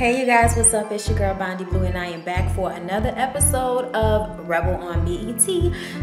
Hey you guys, what's up? It's your girl Bondy Blue and I am back for another episode of Rebel on BET.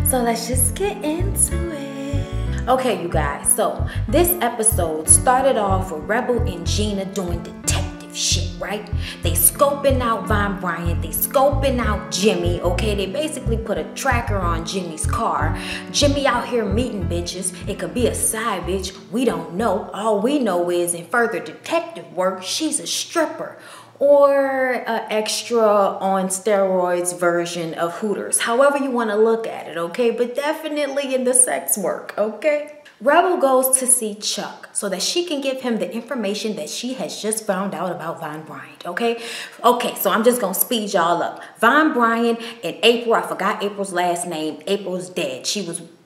So let's just get into it. Okay you guys, so this episode started off with Rebel and Gina doing detective shit, right? They scoping out Von Bryant, they scoping out Jimmy, okay? They basically put a tracker on Jimmy's car. Jimmy out here meeting bitches. It could be a side bitch, we don't know. All we know is in further detective work, she's a stripper. Or an extra on steroids version of Hooters. However you want to look at it, okay? But definitely in the sex work, okay? Rebel goes to see Chuck so that she can give him the information that she has just found out about Von Bryant, okay? Okay, so I'm just going to speed y'all up. Von Bryant and April, I forgot April's last name. April's dead.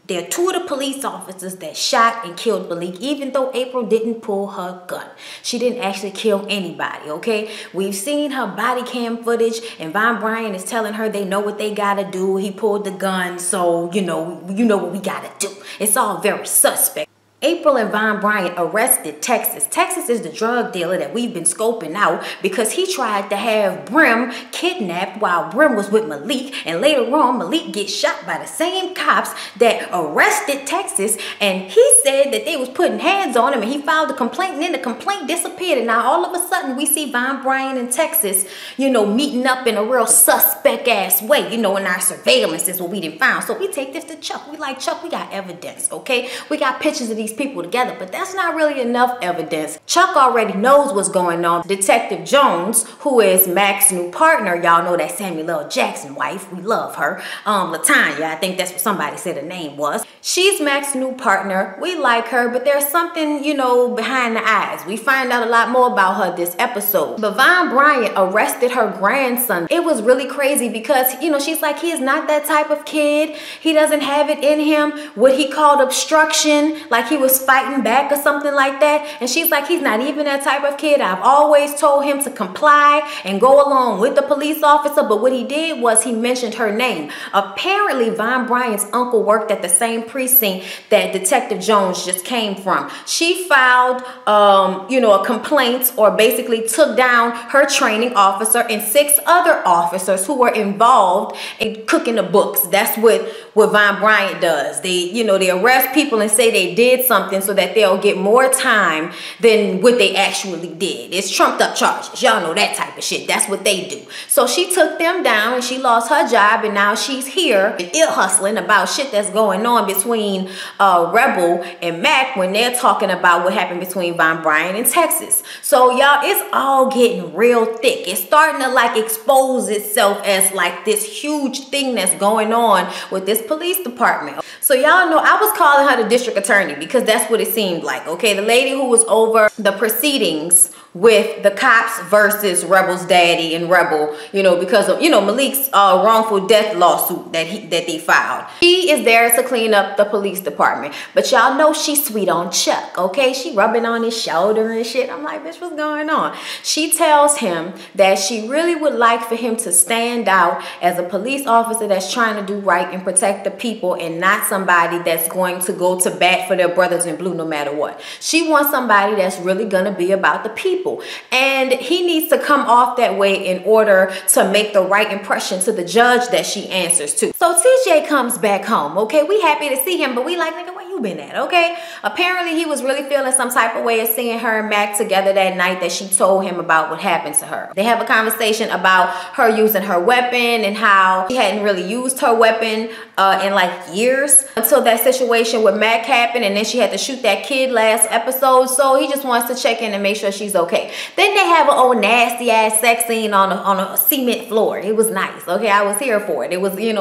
There are two of the police officers that shot and killed Malik, even though April didn't pull her gun. She didn't actually kill anybody, okay? We've seen her body cam footage, and Von Bryant is telling her they know what they gotta do. He pulled the gun, so, you know what we gotta do. It's all very suspect. April and Von Bryant arrested Texas. Texas is the drug dealer that we've been scoping out because he tried to have Brim kidnapped while Brim was with Malik. And later on, Malik gets shot by the same cops that arrested Texas. And he said that they was putting hands on him and he filed a complaint and then the complaint disappeared. And now all of a sudden we see Von Bryant and Texas, meeting up in a real suspect ass way. In our surveillance is what we didn't find. So we take this to Chuck. We like, Chuck, we got evidence, okay? We got pictures of these people together, but that's not really enough evidence. Chuck already knows what's going on. Detective Jones, who is Mac's new partner, y'all know that Samuel L. Jackson wife, we love her. Latanya, I think that's what somebody said her name was. She's Mac's new partner. We like her, but there's something, behind the eyes. We find out a lot more about her this episode. But Von Bryant arrested her grandson. It was really crazy because, she's like, he is not that type of kid. He doesn't have it in him. What he called obstruction, like he was fighting back or something like that. And she's like, he's not even that type of kid. I've always told him to comply and go along with the police officer. But what he did was he mentioned her name. Apparently, Von Bryant's uncle worked at the same precinct that Detective Jones just came from. She filed, a complaint or basically took down her training officer and 6 other officers who were involved in cooking the books. That's what Von Bryant does. They arrest people and say they did something so that they'll get more time than what they actually did. It's trumped up charges. Y'all know that type of shit. That's what they do. So she took them down and she lost her job and now she's here ear hustling about shit that's going on between Rebel and Mac when they're talking about what happened between Von Bryant and Texas. So y'all, it's all getting real thick. It's starting to expose itself as this huge thing that's going on with this police department. So y'all know I was calling her the district attorney because that's what it seemed like, okay? The lady who was over the proceedings with the cops versus Rebel's daddy and Rebel, because of, Malik's wrongful death lawsuit that they filed. She is there to clean up the police department. But y'all know she's sweet on Chuck, okay? She rubbing on his shoulder and shit. I'm like, bitch, what's going on? She tells him that she really would like for him to stand out as a police officer that's trying to do right and protect the people and not somebody that's going to go to bat for their brothers in blue no matter what. She wants somebody that's really going to be about the people. And he needs to come off that way in order to make the right impression to the judge that she answers to. So TJ comes back home, okay? We happy to see him, but we like, nigga, where you been at, okay? Apparently he was really feeling some type of way of seeing her and Mac together that night that she told him about what happened to her. They have a conversation about her using her weapon and how she hadn't really used her weapon in years until that situation with Mac happened, and then she had to shoot that kid last episode. So he just wants to check in and make sure she's okay. Then they have an old nasty ass sex scene on a cement floor. It was nice, okay? I was here for it. It was, real,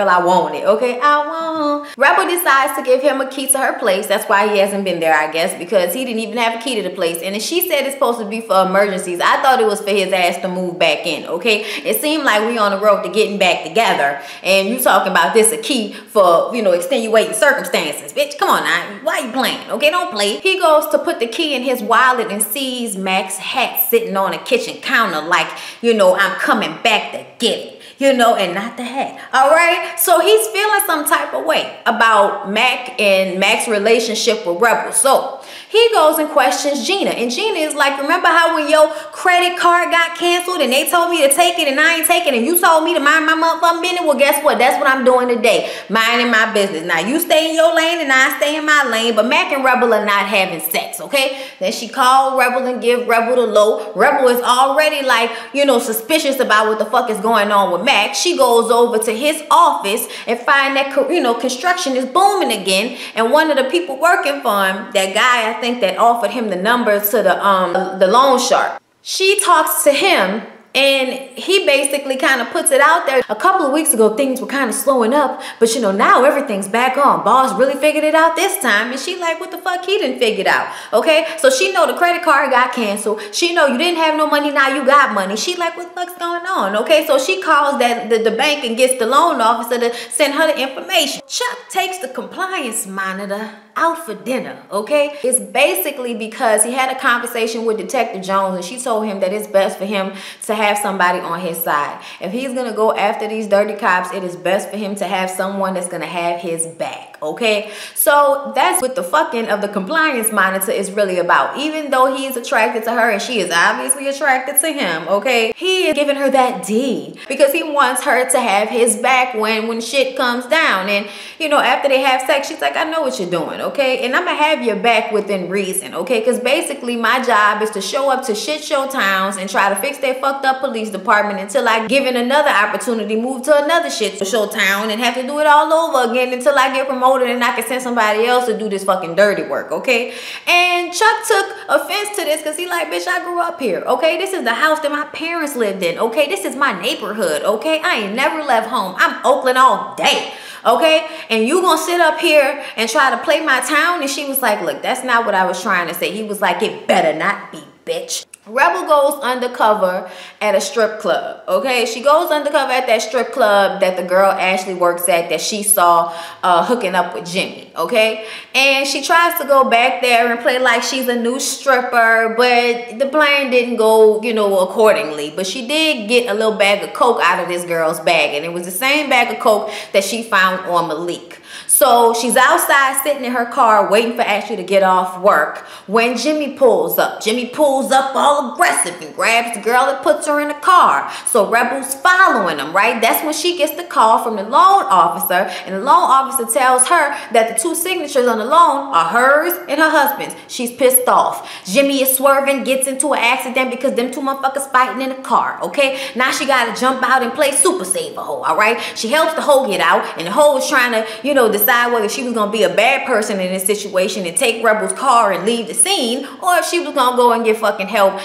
I want it, okay? I want. Rebel decides to give him a key to her place. That's why he hasn't been there, I guess, because he didn't even have a key to the place. And she said it's supposed to be for emergencies. I thought it was for his ass to move back in, okay? It seemed like we on the road to getting back together, and you talking about this a key for, extenuating circumstances. Bitch, come on now. Why you playing? Okay, don't play. He goes to put the key in his wallet and sees Mac's hat sitting on a kitchen counter like, I'm coming back to get it. And not the hat. All right. So he's feeling some type of way about Mac and Mac's relationship with Rebel. So he goes and questions Gina. And Gina is like, remember how when your credit card got canceled and they told me to take it and I ain't taking it and you told me to mind my motherfucking business? Well, guess what? That's what I'm doing today. Minding my business. Now, you stay in your lane and I stay in my lane, but Mac and Rebel are not having sex, okay? Then she called Rebel and give Rebel the low. Rebel is already like, you know, suspicious about what the fuck is going on with Mac. She goes over to his office and find that, you know, construction is booming again. And one of the people working for him, that guy, I think, that offered him the number to the loan shark, she talks to him. And he basically kind of puts it out there. A couple of weeks ago, things were kind of slowing up. But, you know, now everything's back on. Boss really figured it out this time. And she like, what the fuck he didn't figure it out? Okay? So she know the credit card got canceled. She know you didn't have no money. Now you got money. She like, what the fuck's going on? Okay? So she calls the bank and gets the loan officer to send her the information. Chuck takes the compliance monitor out for dinner, okay? It's basically because he had a conversation with Detective Jones and she told him that it's best for him to have somebody on his side. If he's gonna go after these dirty cops, it is best for him to have someone that's gonna have his back, okay? So that's what the fucking of the compliance monitor is really about. Even though he's attracted to her and she is obviously attracted to him, okay? He is giving her that D because he wants her to have his back when shit comes down. And, you know, after they have sex, she's like, I know what you're doing, okay? And I'm gonna have your back within reason, okay? Because basically my job is to show up to shit show towns and try to fix their fucked up police department until I given another opportunity, move to another shit show town and have to do it all over again until I get promoted and I can send somebody else to do this fucking dirty work, okay? And Chuck took offense to this because he like, bitch, I grew up here, okay? This is the house that my parents lived in, okay? This is my neighborhood, okay? I ain't never left home. I'm Oakland all day. Okay, and you gonna sit up here and try to play my town? And she was like, look, that's not what I was trying to say. He was like, it better not be, bitch. Rebel goes undercover at a strip club, okay? She goes undercover at that strip club that the girl Ashley works at that she saw hooking up with Jimmy, okay? And she tries to go back there and play like she's a new stripper, but the plan didn't go, you know, accordingly. But she did get a little bag of coke out of this girl's bag, and it was the same bag of coke that she found on Malik. So she's outside sitting in her car waiting for Ashley to get off work when Jimmy pulls up. Jimmy pulls up all aggressive and grabs the girl and puts her in the car. So Rebel's following him, right? That's when she gets the call from the loan officer, and the loan officer tells her that the two signatures on the loan are hers and her husband's. She's pissed off. Jimmy is swerving, gets into an accident because them two motherfuckers fighting in the car, okay? Now she got to jump out and play Super Saver hoe, all right? She helps the hoe get out, and the hoe is trying to, you know, decide whether she was going to be a bad person in this situation and take Rebel's car and leave the scene, or if she was going to go and get fucking help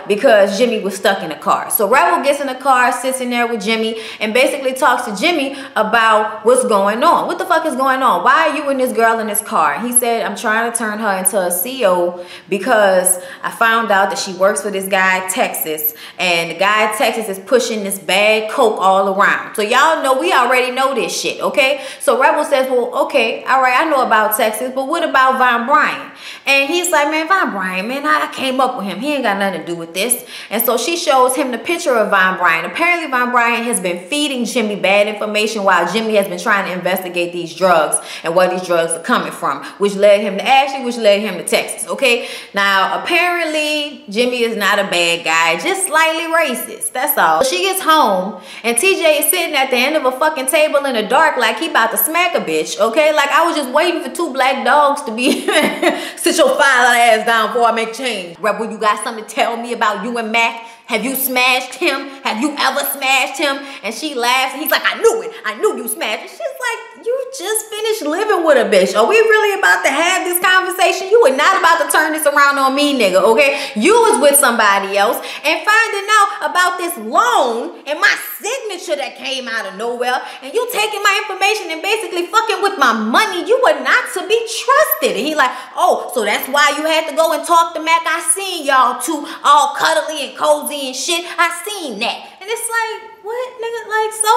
because Jimmy was stuck in the car. So Rebel gets in the car, sits in there with Jimmy, and basically talks to Jimmy about what's going on. What the fuck is going on? Why are you and this girl in this car? And he said, I'm trying to turn her into a CEO because I found out that she works for this guy Texas, and the guy Texas is pushing this bad coke all around. So y'all know, we already know this shit, okay? So Rebel says, well, okay, all right, I know about Texas, but what about Von Bryan? And he's like, man, Von Bryan, man, I came up with him. He ain't got nothing to do with this. And so she shows him the picture of Von Bryan. Apparently, Von Bryan has been feeding Jimmy bad information while Jimmy has been trying to investigate these drugs and where these drugs are coming from, which led him to Ashley, which led him to Texas, okay? Now, apparently, Jimmy is not a bad guy, just slightly racist, that's all. She gets home, and TJ is sitting at the end of a fucking table in the dark like he about to smack a bitch, okay? Like, I was just waiting for two black dogs to be sit your file ass down before I make change. Rebel, you got something to tell me about you and Mac? Have you smashed him? Have you ever smashed him? And she laughs and he's like, I knew it. I knew you smashed it. She's like, you just finished living with a bitch. Are we really about to have this conversation? You are not about to turn this around on me, nigga, okay? You was with somebody else and finding out about this loan and my signature that came out of nowhere, and you taking my information and basically fucking with my money. You were not to be trusted. And he like, oh, so that's why you had to go and talk to Mac. I seen y'all two all cuddly and cozy and shit. I seen that. And it's like, what, nigga? Like, so?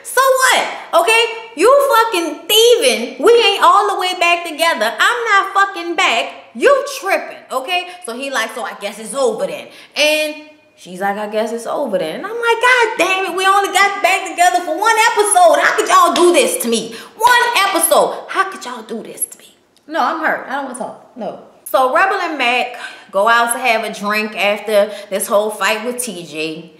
So what? Okay? You fucking thieving. We ain't all the way back together. I'm not fucking back. You tripping, okay? So he like, so I guess it's over then. And she's like, I guess it's over then. And I'm like, God damn it, we only got back together for one episode. How could y'all do this to me? One episode. How could y'all do this to me? No, I'm hurt. I don't want to talk. No. So Rebel and Mac go out to have a drink after this whole fight with TJ.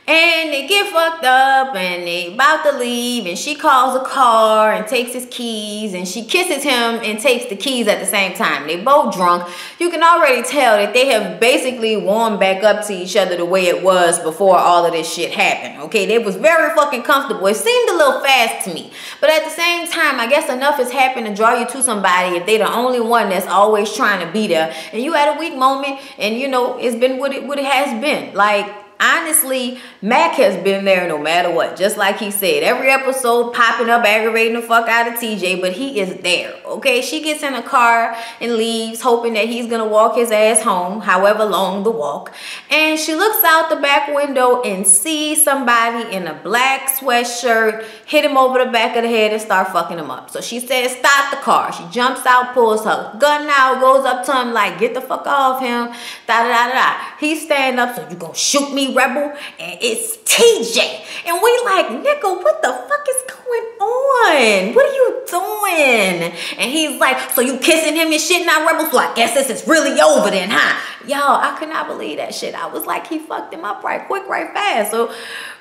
And they get fucked up and they about to leave, and she calls a car and takes his keys, and she kisses him and takes the keys at the same time. They both drunk. You can already tell that they have basically warmed back up to each other the way it was before all of this shit happened. Okay, they was very fucking comfortable. It seemed a little fast to me, but at the same time, I guess enough has happened to draw you to somebody if they the only one that's always trying to be there, and you had a weak moment, and you know it's been what it has been. Like, honestly, Mac has been there no matter what. Just like he said, every episode popping up, aggravating the fuck out of TJ, but he is there, okay? She gets in a car and leaves, hoping that he's gonna walk his ass home, however long the walk. And she looks out the back window and sees somebody in a black sweatshirt hit him over the back of the head and start fucking him up. So she says, stop the car. She jumps out, pulls her gun out, goes up to him like, get the fuck off him, da-da-da-da-da. He's standing up, so you gonna shoot me, Rebel? And it's TJ. And we like, nigga, what the fuck is going on? What are you doing? And he's like, so you kissing him and shit now, Rebel? So I guess this is really over then, huh? Y'all, I could not believe that shit. I was like, he fucked him up right quick, right fast. So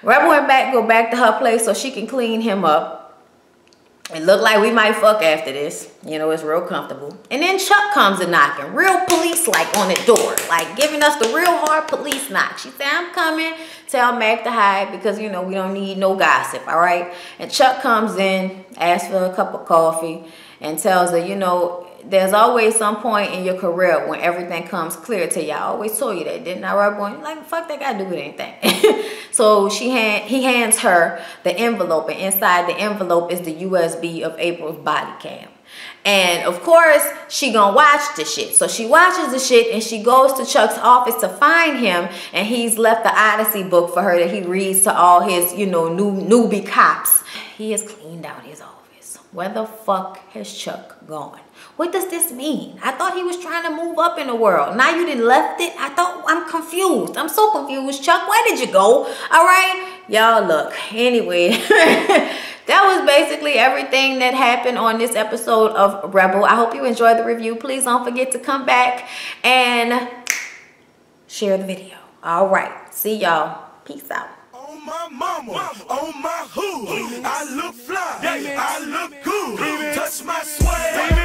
Rebel went back, go back to her place so she can clean him up. It looked like we might fuck after this. You know, it's real comfortable. And then Chuck comes and knocking, real police-like on the door, like giving us the real hard police knock. She said, I'm coming. Tell Mac to hide because, you know, we don't need no gossip, all right? And Chuck comes in, asks for a cup of coffee, and tells her, you know, there's always some point in your career when everything comes clear to you. I always told you that, didn't I, Rebel? Like, fuck that got to do with anything. So he hands her the envelope, and inside the envelope is the USB of April's body cam. And of course, she gonna watch the shit. So she watches the shit and she goes to Chuck's office to find him, and he's left the Odyssey book for her that he reads to all his, you know, newbie cops. He has cleaned out his office. Where the fuck has Chuck gone? What does this mean? I thought he was trying to move up in the world. Now you done left it? I'm confused. I'm so confused. Chuck, where did you go? All right? Y'all, look. Anyway, that was basically everything that happened on this episode of Rebel. I hope you enjoyed the review. Please don't forget to come back and share the video. All right. See y'all. Peace out. On my mama, on my hood, I look fly, I look good, touch my swag.